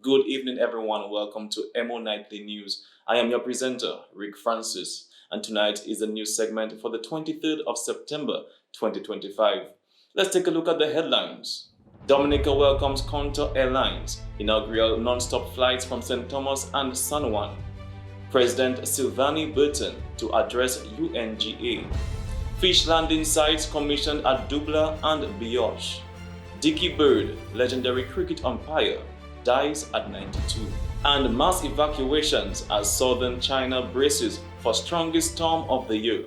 Good evening, everyone. Welcome to EmoNews. I am your presenter, Rick Francis, and tonight is a news segment for the 23rd of September 2025. Let's take a look at the headlines. Dominica welcomes Contour Airlines, inaugural non-stop flights from St. Thomas and San Juan. President Sylvanie Burton to address UNGA. Fish landing sites commissioned at Dubla and Bioche. Dickie Bird, legendary cricket umpire, dies at 92. And mass evacuations as southern China braces for strongest storm of the year.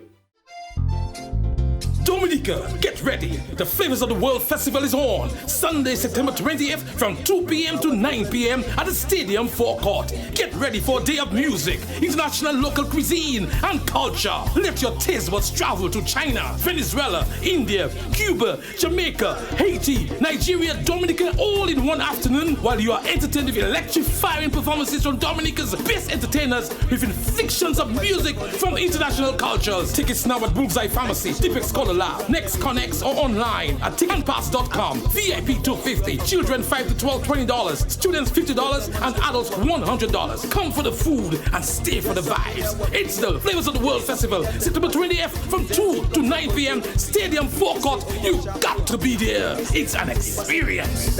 Dominica, get ready. The Flavors of the World Festival is on. Sunday, September 20th from 2 p.m. to 9 p.m. at the stadium forecourt. Get ready for a day of music, international local cuisine, and culture. Let your taste buds travel to China, Venezuela, India, Cuba, Jamaica, Haiti, Nigeria, Dominica, all in one afternoon while you are entertained with electrifying performances from Dominica's best entertainers with inflictions of music from international cultures. Tickets now at Bullseye Pharmacy, Tipex Color Lab, Next Connects, or online at ticketpass.com. VIP $250, children $5 to $12, $20, students $50, and adults $100. Come for the food and stay for the vibes. It's the Flavors of the World Festival, September 20th from 2 to 9 p.m. Stadium forecourt. You've got to be there. It's an experience.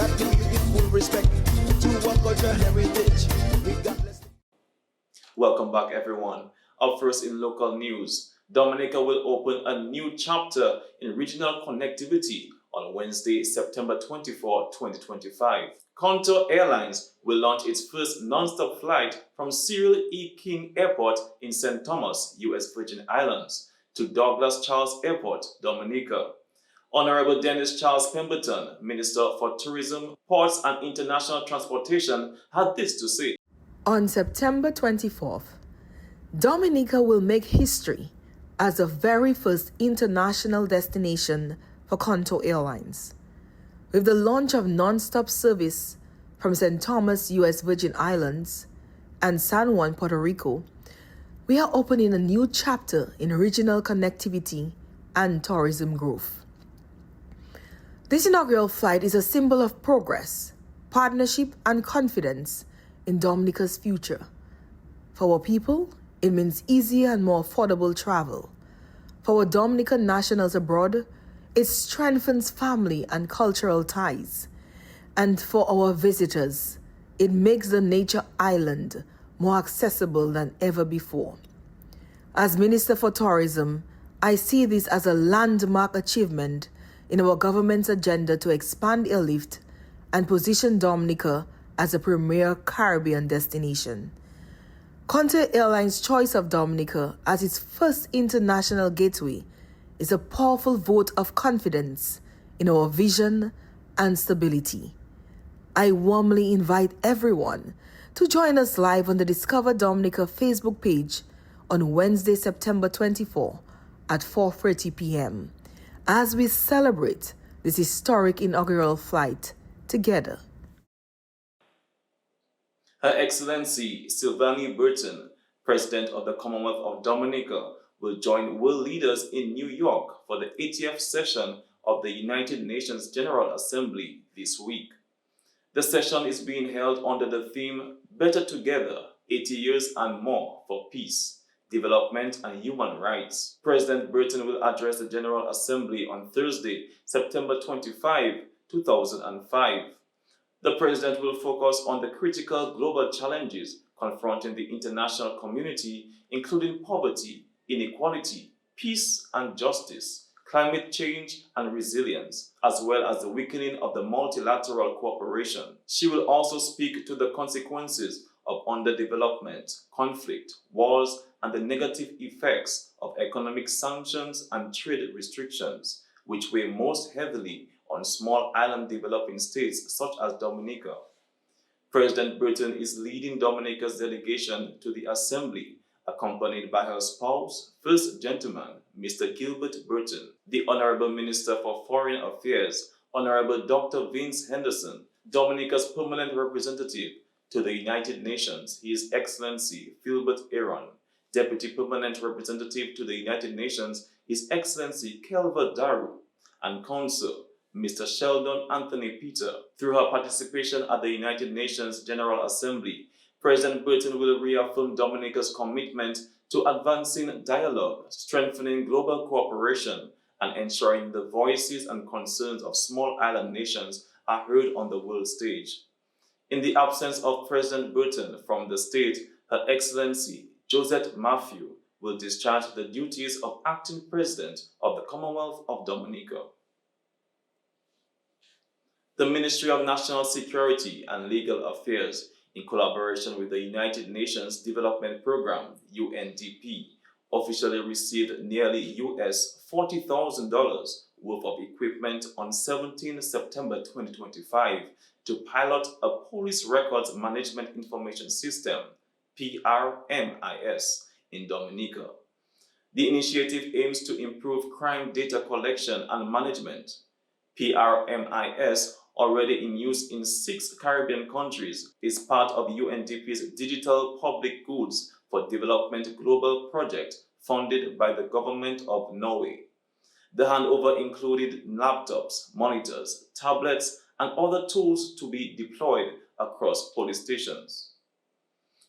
Welcome back, everyone. Up first in local news, Dominica will open a new chapter in regional connectivity on Wednesday, September 24, 2025. Contour Airlines will launch its first non-stop flight from Cyril E. King Airport in St. Thomas, U.S. Virgin Islands, to Douglas Charles Airport, Dominica. Honorable Dennis Charles Pemberton, Minister for Tourism, Ports and International Transportation, had this to say. On September 24th, Dominica will make history as the very first international destination for Contour Airlines. With the launch of non-stop service from St. Thomas, U.S. Virgin Islands, and San Juan, Puerto Rico, we are opening a new chapter in regional connectivity and tourism growth. This inaugural flight is a symbol of progress, partnership, and confidence in Dominica's future. For our people, it means easier and more affordable travel. For our Dominican nationals abroad, it strengthens family and cultural ties. And for our visitors, it makes the nature island more accessible than ever before. As Minister for Tourism, I see this as a landmark achievement in our government's agenda to expand airlift and position Dominica as a premier Caribbean destination. Contour Airlines' choice of Dominica as its first international gateway is a powerful vote of confidence in our vision and stability. I warmly invite everyone to join us live on the Discover Dominica Facebook page on Wednesday, September 24 at 4:30 p.m. as we celebrate this historic inaugural flight together. Her Excellency Sylvanie Burton, President of the Commonwealth of Dominica, will join world leaders in New York for the 80th session of the United Nations General Assembly this week. The session is being held under the theme Better Together, 80 Years and More for Peace, Development and Human Rights. President Burton will address the General Assembly on Thursday, September 25, 2005. The President will focus on the critical global challenges confronting the international community, including poverty, inequality, peace and justice, climate change and resilience, as well as the weakening of the multilateral cooperation. She will also speak to the consequences of underdevelopment, conflict, wars, and the negative effects of economic sanctions and trade restrictions, which weigh most heavily on small island developing states such as Dominica. President Burton is leading Dominica's delegation to the Assembly, accompanied by her spouse, First Gentleman, Mr. Gilbert Burton, the Honorable Minister for Foreign Affairs, Honorable Dr. Vince Henderson, Dominica's permanent representative to the United Nations, His Excellency Philbert Aaron, Deputy Permanent Representative to the United Nations, His Excellency Kelva Daru, and Consul Mr. Sheldon Anthony Peter. Through her participation at the United Nations General Assembly, President Burton will reaffirm Dominica's commitment to advancing dialogue, strengthening global cooperation, and ensuring the voices and concerns of small island nations are heard on the world stage. In the absence of President Burton from the state, Her Excellency Josette Matthew will discharge the duties of acting President of the Commonwealth of Dominica. The Ministry of National Security and Legal Affairs, in collaboration with the United Nations Development Programme, UNDP, officially received nearly US $40,000 worth of equipment on 17 September 2025 to pilot a Police Records Management Information System, PRMIS, in Dominica. The initiative aims to improve crime data collection and management. PRMIS, already in use in 6 Caribbean countries, is part of UNDP's Digital Public Goods for Development Global project funded by the government of Norway. The handover included laptops, monitors, tablets, and other tools to be deployed across police stations.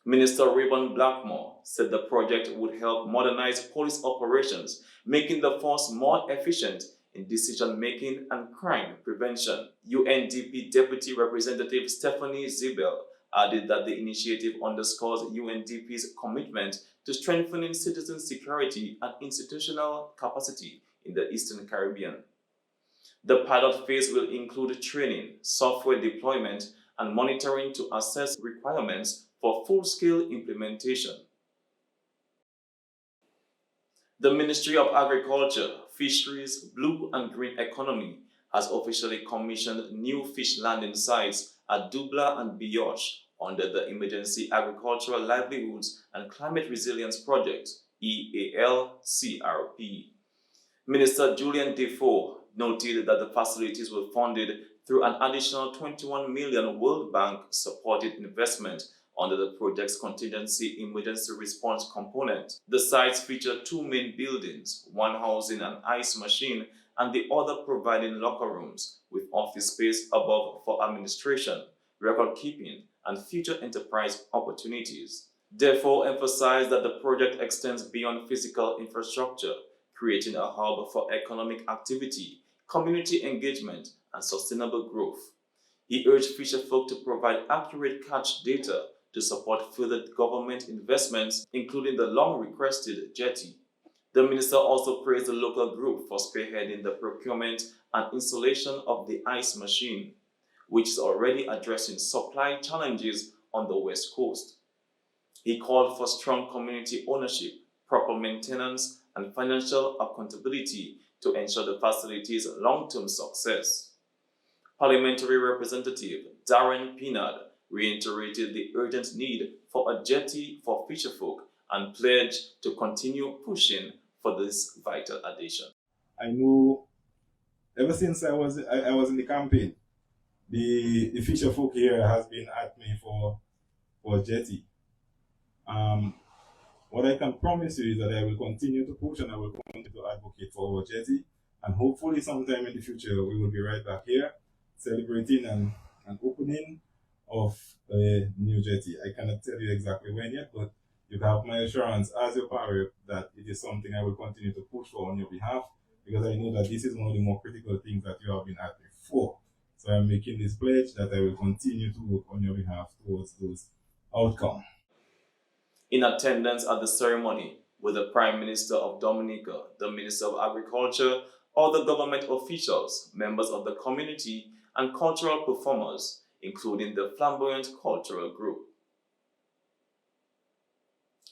Minister Rayburn Blackmore said the project would help modernize police operations, making the force more efficient in decision-making and crime prevention. UNDP Deputy Representative Stephanie Zibel added that the initiative underscores UNDP's commitment to strengthening citizen security and institutional capacity in the Eastern Caribbean. The pilot phase will include training, software deployment, and monitoring to assess requirements for full-scale implementation. The Ministry of Agriculture, Fisheries, Blue and Green Economy has officially commissioned new fish landing sites at Dubla and Bioche under the Emergency Agricultural Livelihoods and Climate Resilience Project, EALCRP. Minister Julian Defoe noted that the facilities were funded through an additional $21 million World Bank-supported investment under the project's Contingency Emergency Response component. The sites feature 2 main buildings, one housing an ice machine and the other providing locker rooms, with office space above for administration, record keeping, and future enterprise opportunities. Defoe emphasized that the project extends beyond physical infrastructure, creating a hub for economic activity, community engagement, and sustainable growth. He urged fisherfolk to provide accurate catch data to support further government investments, including the long-requested jetty. The minister also praised the local group for spearheading the procurement and installation of the ice machine, which is already addressing supply challenges on the West Coast. He called for strong community ownership, proper maintenance, and financial accountability to ensure the facility's long-term success. Parliamentary Representative Darren Pinard reiterated the urgent need for a jetty for fisherfolk and pledged to continue pushing for this vital addition. I know ever since I was in the campaign, the fisherfolk here has been at me for a jetty. What I can promise you is that I will continue to push and I will continue to advocate for our jetty, and hopefully sometime in the future we will be right back here celebrating an opening of a new jetty. I cannot tell you exactly when yet, but you have my assurance as your parent that it is something I will continue to push for on your behalf, because I know that this is one of the more critical things that you have been at me for. So I'm making this pledge that I will continue to work on your behalf towards those outcomes. In attendance at the ceremony were the Prime Minister of Dominica, the Minister of Agriculture, other government officials, members of the community, and cultural performers, including the Flamboyant Cultural Group.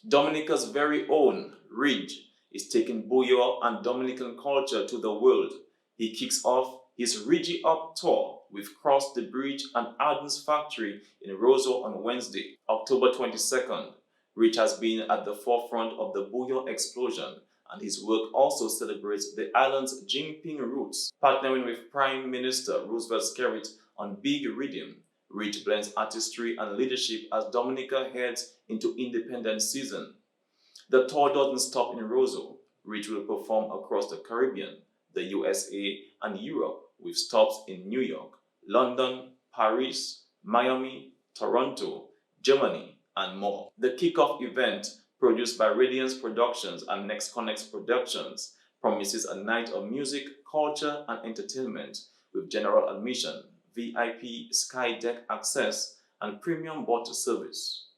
Dominica's very own Ridgy is taking bouillon and Dominican culture to the world. He kicks off his Ridgy Up tour with Cross the Bridge and Arden's Factory in Roseau on Wednesday, October 22nd. Ridgy has been at the forefront of the bouillon explosion, and his work also celebrates the island's Jinping roots. Partnering with Prime Minister Roosevelt Skerrit on Big Rhythm, Ridgy blends artistry and leadership as Dominica heads into independence season. The tour doesn't stop in Roseau. Ridgy will perform across the Caribbean, the USA, and Europe, with stops in New York, London, Paris, Miami, Toronto, Germany, and more. The kickoff event, produced by Radiance Productions and Next Connects Productions, promises a night of music, culture, and entertainment with general admission, VIP sky deck access, and premium boat service.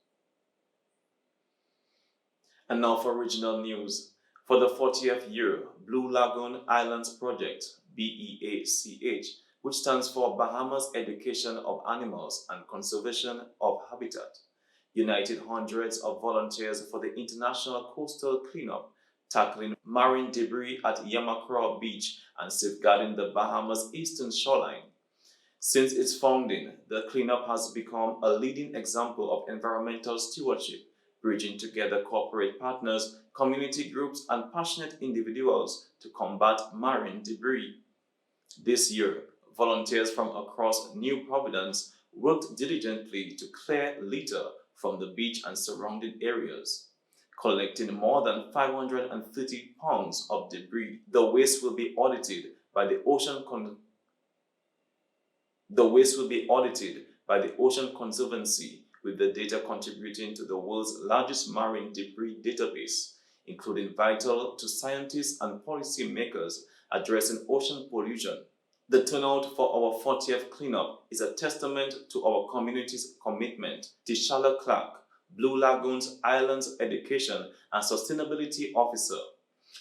And now for regional news. For the 40th year, Blue Lagoon Islands Project, BEACH, which stands for Bahamas Education of Animals and Conservation of Habitat, united hundreds of volunteers for the International Coastal Cleanup, tackling marine debris at Yamakra Beach and safeguarding the Bahamas' eastern shoreline. Since its founding, the cleanup has become a leading example of environmental stewardship, bridging together corporate partners, community groups, and passionate individuals to combat marine debris. This year, volunteers from across New Providence worked diligently to clear litter from the beach and surrounding areas, collecting more than 530 pounds of debris. The waste will be audited by the Ocean Conservancy, with the data contributing to the world's largest marine debris database, including vital to scientists and policy makers addressing ocean pollution. The turnout for our 40th cleanup is a testament to our community's commitment. Tishala Clark, Blue Lagoon's Islands Education and Sustainability Officer.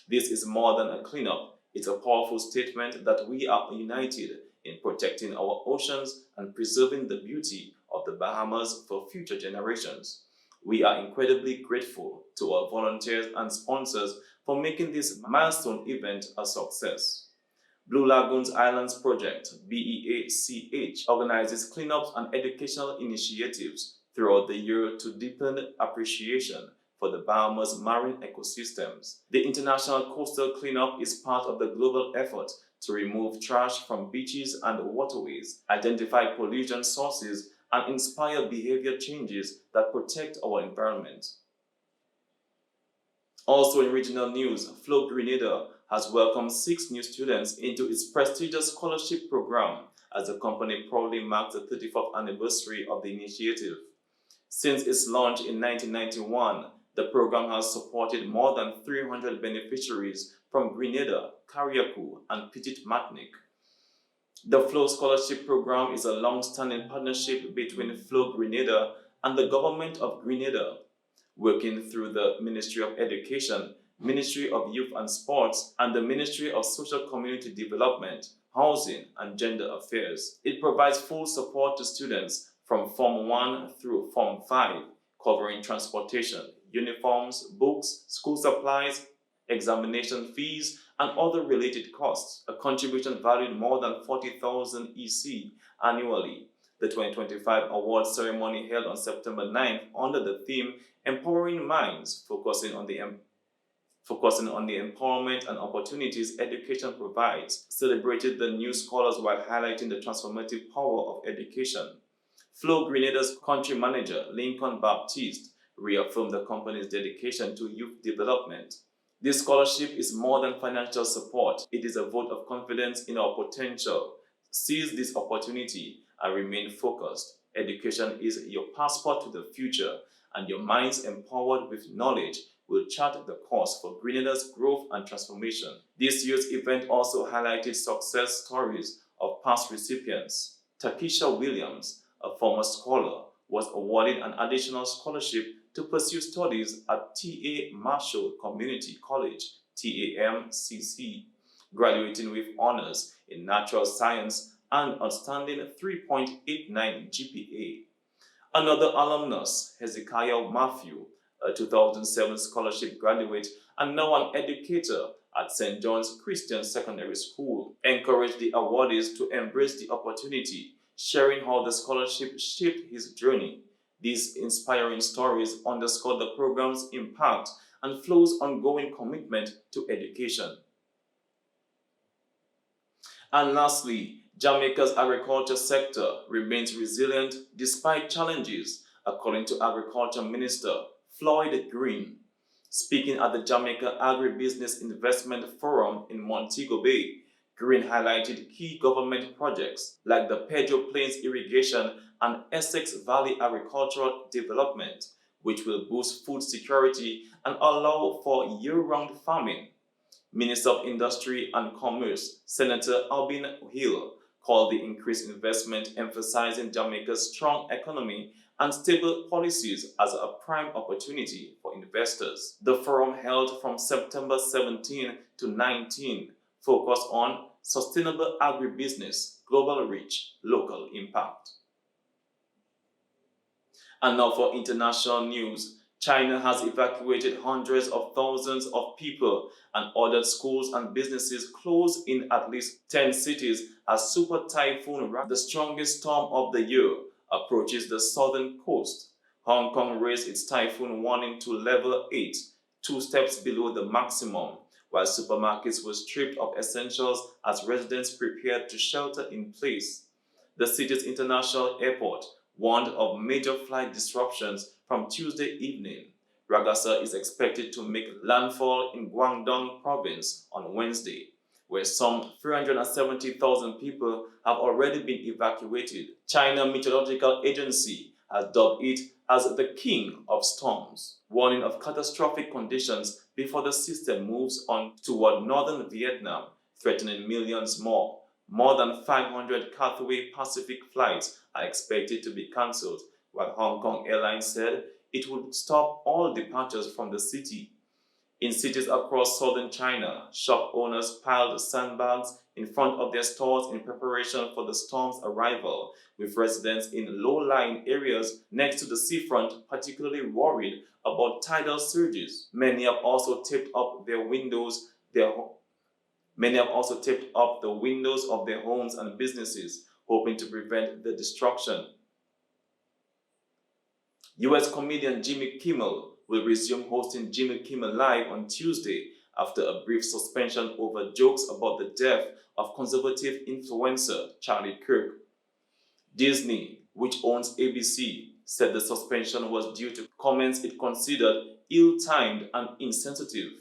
This is more than a cleanup. It's a powerful statement that we are united in protecting our oceans and preserving the beauty of the Bahamas for future generations. We are incredibly grateful to our volunteers and sponsors for making this milestone event a success. Blue Lagoon's Islands Project, BEACH, organizes cleanups and educational initiatives throughout the year to deepen appreciation for the Bahamas' marine ecosystems. The International Coastal Cleanup is part of the global effort to remove trash from beaches and waterways, identify pollution sources, and inspire behavior changes that protect our environment. Also in regional news, Flow Grenada has welcomed 6 new students into its prestigious scholarship program as the company proudly marks the 34th anniversary of the initiative. Since its launch in 1991, the program has supported more than 300 beneficiaries from Grenada, Carriacou, and Petit Martinique. The Flow Scholarship Program is a long-standing partnership between Flow Grenada and the Government of Grenada, working through the Ministry of Education, Ministry of Youth and Sports, and the Ministry of Social Community Development, Housing, and Gender Affairs. It provides full support to students from Form 1 through Form 5, covering transportation, uniforms, books, school supplies, examination fees, and other related costs, a contribution valued more than 40,000 EC annually. The 2025 award ceremony held on September 9th under the theme Empowering Minds, focusing on the empowerment and opportunities education provides, celebrated the new scholars while highlighting the transformative power of education. Flow Grenada's country manager, Lincoln Baptiste, reaffirmed the company's dedication to youth development. This scholarship is more than financial support. It is a vote of confidence in our potential. Seize this opportunity and remain focused. Education is your passport to the future, and your minds empowered with knowledge will chart the course for Grenada's growth and transformation. This year's event also highlighted success stories of past recipients. Takisha Williams, a former scholar, was awarded an additional scholarship to pursue studies at T.A. Marshall Community College, TAMCC, graduating with honors in natural science and outstanding 3.89 GPA. Another alumnus, Hezekiah Matthew, a 2007 scholarship graduate and now an educator at St. John's Christian Secondary School, encouraged the awardees to embrace the opportunity, sharing how the scholarship shaped his journey. These inspiring stories underscore the program's impact and Flow's ongoing commitment to education. And lastly, Jamaica's agriculture sector remains resilient despite challenges, according to Agriculture Minister Floyd Green. Speaking at the Jamaica Agribusiness Investment Forum in Montego Bay, Green highlighted key government projects like the Pedro Plains irrigation and Essex Valley agricultural development, which will boost food security and allow for year-round farming. Minister of Industry and Commerce, Senator Albin Hill, called the increased investment emphasizing Jamaica's strong economy and stable policies as a prime opportunity for investors. The forum, held from September 17 to 19, focused on sustainable agribusiness, global reach, local impact. And now for international news. China has evacuated hundreds of thousands of people and ordered schools and businesses closed in at least 10 cities as Super Typhoon Ridgy, the strongest storm of the year, approaches the southern coast. Hong Kong raised its typhoon warning to level 8, 2 steps below the maximum, while supermarkets were stripped of essentials as residents prepared to shelter in place. The city's international airport warned of major flight disruptions from Tuesday evening. Ragasa is expected to make landfall in Guangdong province on Wednesday, where some 370,000 people have already been evacuated. China Meteorological Agency has dubbed it as the king of storms, warning of catastrophic conditions before the system moves on toward northern Vietnam, threatening millions more. More than 500 Cathay Pacific flights are expected to be cancelled, while Hong Kong Airlines said it would stop all departures from the city. In cities across southern China, shop owners piled sandbags in front of their stores in preparation for the storm's arrival, with residents in low-lying areas next to the seafront particularly worried about tidal surges. Many have also taped up the windows of their homes and businesses, hoping to prevent the destruction. U.S. comedian Jimmy Kimmel will resume hosting Jimmy Kimmel Live on Tuesday after a brief suspension over jokes about the death of conservative influencer Charlie Kirk. Disney, which owns ABC, said the suspension was due to comments it considered ill-timed and insensitive.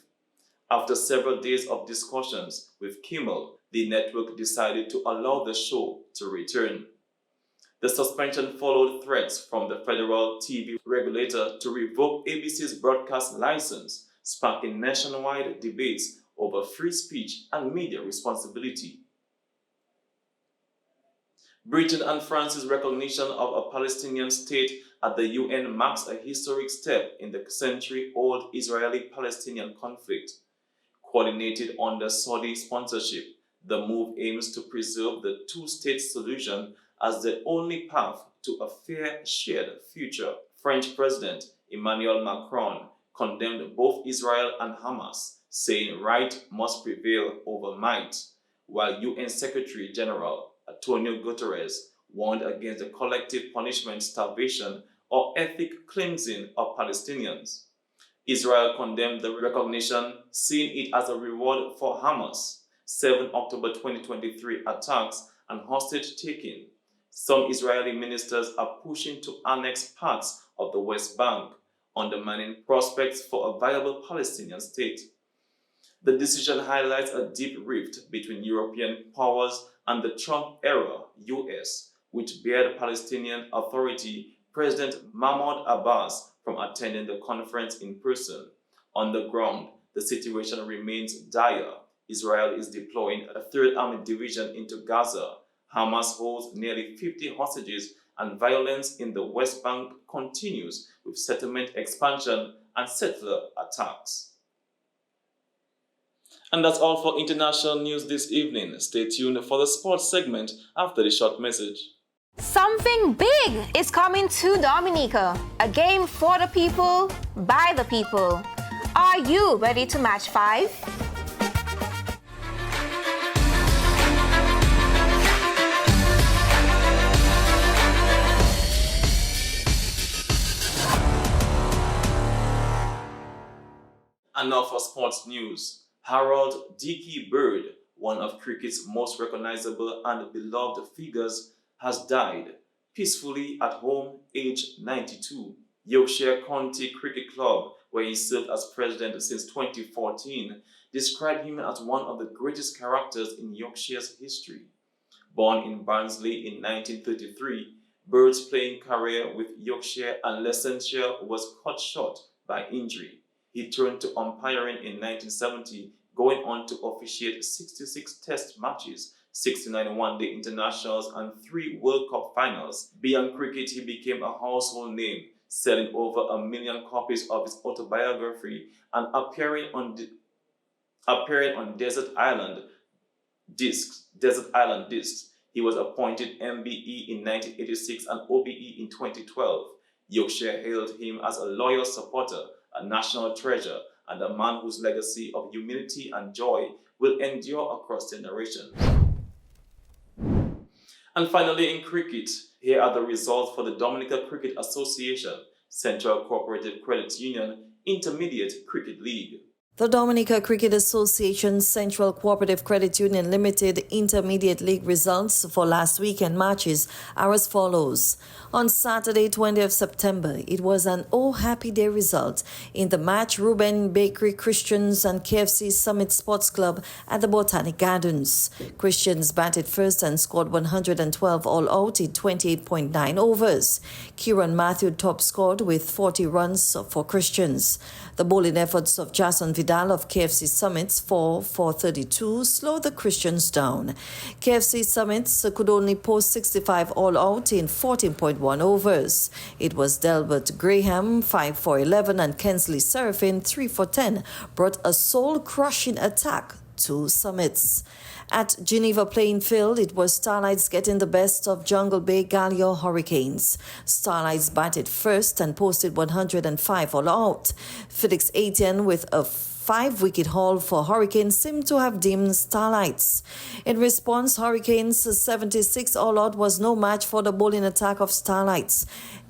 After several days of discussions with Kimmel, the network decided to allow the show to return. The suspension followed threats from the federal TV regulator to revoke ABC's broadcast license, sparking nationwide debates over free speech and media responsibility. Britain and France's recognition of a Palestinian state at the UN marks a historic step in the century-old Israeli-Palestinian conflict. Coordinated under Saudi sponsorship, the move aims to preserve the two-state solution as the only path to a fair shared future. French President Emmanuel Macron condemned both Israel and Hamas, saying right must prevail over might, while UN Secretary General Antonio Guterres warned against the collective punishment, starvation, or ethnic cleansing of Palestinians. Israel condemned the recognition, seeing it as a reward for Hamas' 7 October 2023 attacks and hostage-taking. Some Israeli ministers are pushing to annex parts of the West Bank, undermining prospects for a viable Palestinian state. The decision highlights a deep rift between European powers and the Trump-era US, which barred Palestinian Authority President Mahmoud Abbas from attending the conference in person. On the ground, the situation remains dire. Israel is deploying a 3rd Army Division into Gaza. Hamas holds nearly 50 hostages, and violence in the West Bank continues with settlement expansion and settler attacks. And that's all for international news this evening. Stay tuned for the sports segment after the short message. Something big is coming to Dominica. A game for the people, by the people. Are you ready to match 5? And now for sports news. Harold Dickey Bird, one of cricket's most recognizable and beloved figures, has died peacefully at home, aged 92. Yorkshire County Cricket Club where he served as president since 2014, described him as one of the greatest characters in Yorkshire's history. Born in Barnsley in 1933, Bird's playing career with Yorkshire and Leicestershire was cut short by injury. He turned to umpiring in 1970, going on to officiate 66 test matches, 69 one-day internationals and 3 World Cup finals. Beyond cricket, he became a household name, selling over 1 million copies of his autobiography and appearing on Desert Island discs. He was appointed MBE in 1986 and OBE in 2012. Yorkshire hailed him as a loyal supporter, a national treasure, and a man whose legacy of humility and joy will endure across generations. And finally, in cricket, here are the results for the Dominica Cricket Association, Central Cooperative Credit Union, Intermediate Cricket League. The Dominica Cricket Association Central Cooperative Credit Union Limited Intermediate League results for last weekend matches are as follows. On Saturday, 20th September, it was an oh happy day result in the match Reuben Bakery Christians and KFC Summit Sports Club at the Botanic Gardens. Christians batted first and scored 112 all out in 28.9 overs. Kieran Matthew top scored with 40 runs for Christians. The bowling efforts of Jason Vidal of KFC Summits for 32 slowed the Christians down. KFC Summits could only post 65 all out in 14.1 overs. It was Delbert Graham 5 for 11 and Kensley Seraphin 3 for 10 brought a soul-crushing attack to Summits. At Geneva Playing Field, it was Starlights getting the best of Jungle Bay Gallia Hurricanes. Starlights batted first and posted 105 all out. Felix Etienne with a 5-wicket haul for Hurricanes seemed to have dimmed Starlights. In response, Hurricanes' 76 all out was no match for the bowling attack of Starlights.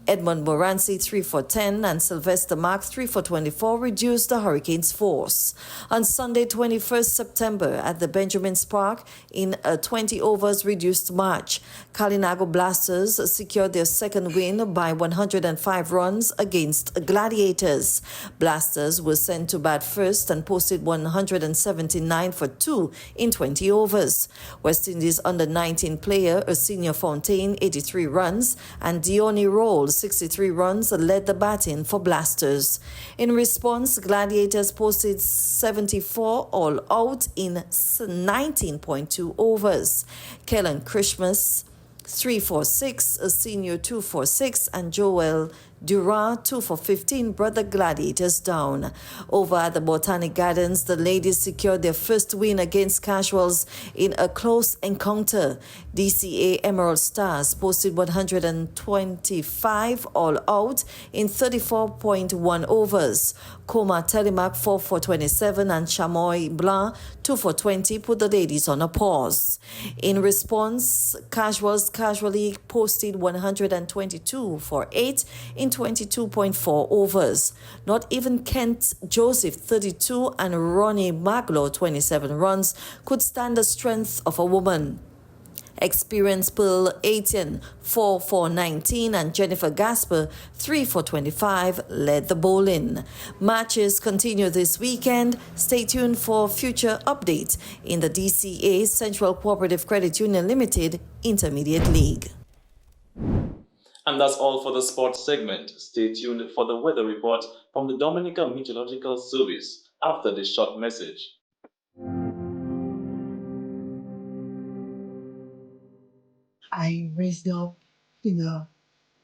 Edmund Moranci 3 for 10 and Sylvester Mark 3 for 24 reduced the Hurricanes' force. On Sunday 21st September at the Benjamin's Park in a 20 overs reduced match, Kalinago Blasters secured their second win by 105 runs against Gladiators. Blasters were sent to bat first and posted 179 for 2 in 20 overs. West Indies under-19 player Arsenio Fontaine 83 runs and Dione Rolls 63 runs led the batting for Blasters. In response, Gladiators posted 74 all out in 19.2 overs. Kellen Christmas 3 for 6, a senior 2 for 6, and Joel Dura 2 for 15 brought the Gladiators down. Over at the Botanic Gardens, the ladies secured their first win against Casuals in a close encounter. DCA Emerald Stars posted 125 all out in 34.1 overs. Coma Telemac 4 for 27 and Chamoy Blanc 2 for 20 put the ladies on a pause. In response, Casuals casually posted 122 for 8 in 22.4 overs. Not even Kent Joseph 32 and Ronnie Maglo 27 runs could stand the strength of a woman. Experienced Pearl 18 4 for 19 and Jennifer Gasper 3 for 25 led the bowling. Matches continue this weekend. Stay tuned for future updates in the DCA Central Cooperative Credit Union Limited Intermediate League. And that's all for the sports segment. Stay tuned for the weather report from the Dominica Meteorological Service after this short message. I raised up in a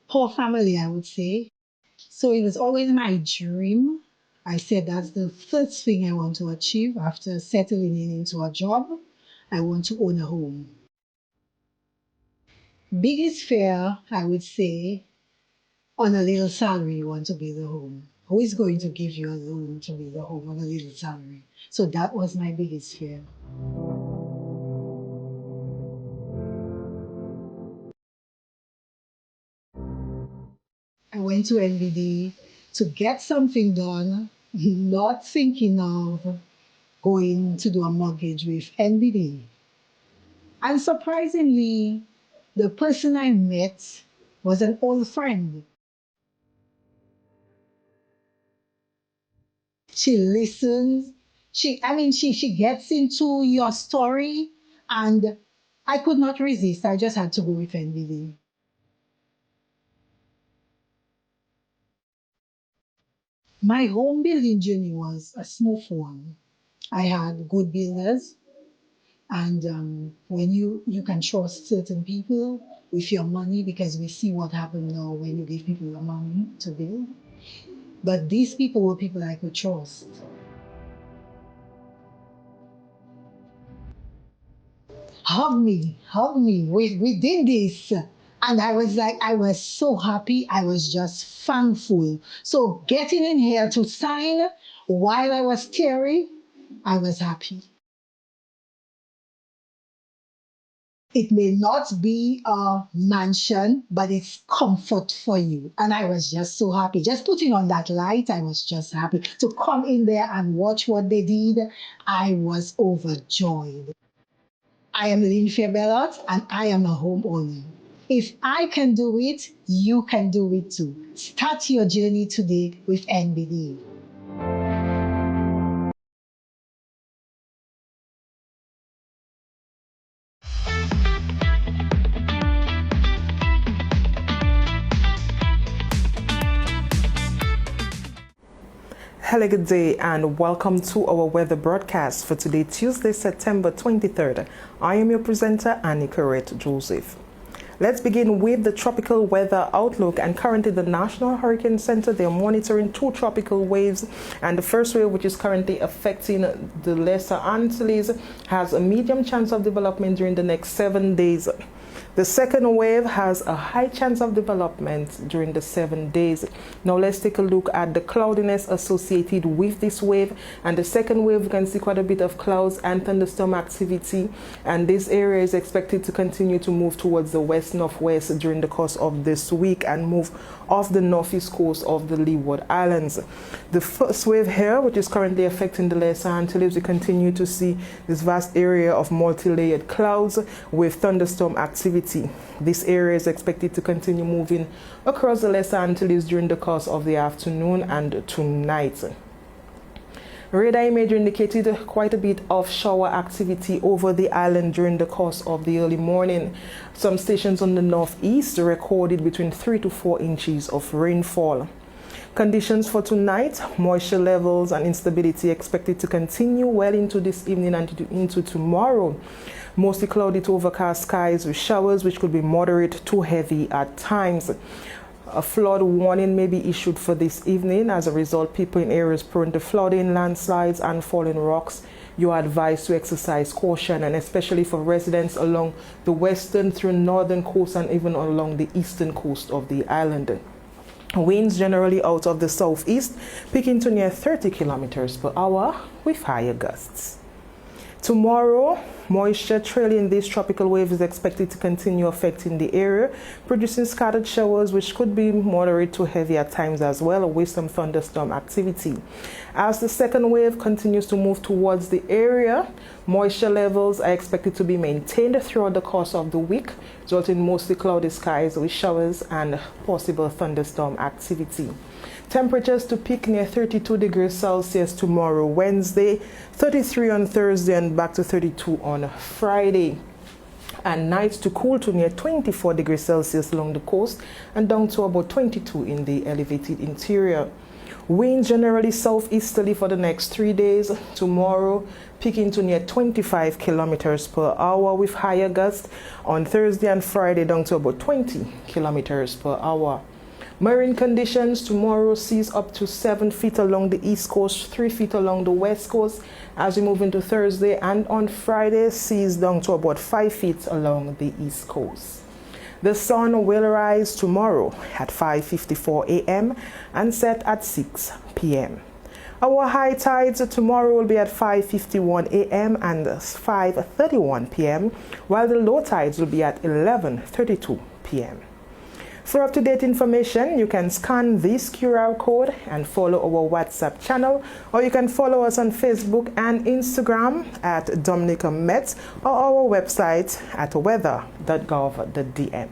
poor family, I would say. So it was always my dream. I said that's the first thing I want to achieve after settling into a job. I want to own a home. Biggest fear, I would say, on a little salary, you want to build a home. Who is going to give you a loan to build a home on a little salary? So that was my biggest fear. I went to NBD to get something done, not thinking of going to do a mortgage with NBD. And surprisingly, the person I met was an old friend. She listens. She gets into your story, and I could not resist. I just had to go with NBD. My home building journey was a smooth one. I had good builders, and when you can trust certain people with your money, because we see what happened now when you give people your money to build. But these people were people I could trust. Hug me, hug me. We did this. And I was like, I was so happy. I was just thankful. So getting in here to sign while I was teary, I was happy. It may not be a mansion, but it's comfort for you. And I was just so happy. Just putting on that light, I was just happy. To come in there and watch what they did, I was overjoyed. I am Lynn Bellot and I am a homeowner. If I can do it, you can do it too. Start your journey today with NBD. Hello, good day, and welcome to our weather broadcast for today, Tuesday, September 23rd. I am your presenter, Annie Corrette Joseph. Let's begin with the tropical weather outlook. And currently, the National Hurricane Center, they are monitoring 2 tropical waves. And the first wave, which is currently affecting the Lesser Antilles, has a medium chance of development during the next 7 days. The second wave has a high chance of development during the 7 days. Now let's take a look at the cloudiness associated with this wave. And the second wave, you can see quite a bit of clouds and thunderstorm activity. And this area is expected to continue to move towards the west-northwest during the course of this week and move off the northeast coast of the Leeward Islands. The first wave here, which is currently affecting the Lesser Antilles, we continue to see this vast area of multi-layered clouds with thunderstorm activity. This area is expected to continue moving across the Lesser Antilles during the course of the afternoon and tonight. Radar imagery indicated quite a bit of shower activity over the island during the course of the early morning. Some stations on the northeast recorded between 3 to 4 inches of rainfall. Conditions for tonight: moisture levels and instability expected to continue well into this evening and into tomorrow. Mostly cloudy to overcast skies with showers which could be moderate to heavy at times. A flood warning may be issued for this evening. As a result, people in areas prone to flooding, landslides, and falling rocks, you are advised to exercise caution, and especially for residents along the western through northern coast and even along the eastern coast of the island. Winds generally out of the southeast, peaking to near 30 kilometers per hour with higher gusts. Tomorrow, moisture trailing this tropical wave is expected to continue affecting the area, producing scattered showers which could be moderate to heavy at times as well, with some thunderstorm activity. As the second wave continues to move towards the area, moisture levels are expected to be maintained throughout the course of the week, resulting in mostly cloudy skies with showers and possible thunderstorm activity. Temperatures to peak near 32 degrees Celsius tomorrow, Wednesday, 33 on Thursday, and back to 32 on Friday. And nights to cool to near 24 degrees Celsius along the coast and down to about 22 in the elevated interior. Winds generally southeasterly for the next 3 days. Tomorrow, peaking to near 25 kilometers per hour with higher gusts. On Thursday and Friday, down to about 20 kilometers per hour. Marine conditions tomorrow: seas up to 7 feet along the east coast, 3 feet along the west coast. As we move into Thursday and on Friday, seas down to about 5 feet along the east coast. The sun will rise tomorrow at 5:54 a.m. and set at 6 p.m. Our high tides tomorrow will be at 5:51 a.m. and 5:31 p.m., while the low tides will be at 11:32 p.m. For up-to-date information, you can scan this QR code and follow our WhatsApp channel, or you can follow us on Facebook and Instagram at Dominica Met, or our website at weather.gov.dm.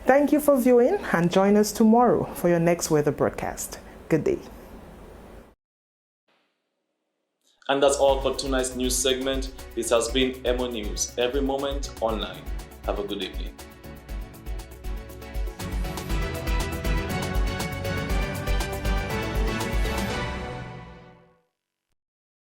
Thank you for viewing, and join us tomorrow for your next weather broadcast. Good day. And that's all for tonight's news segment. This has been EmoNews, every moment online. Have a good evening.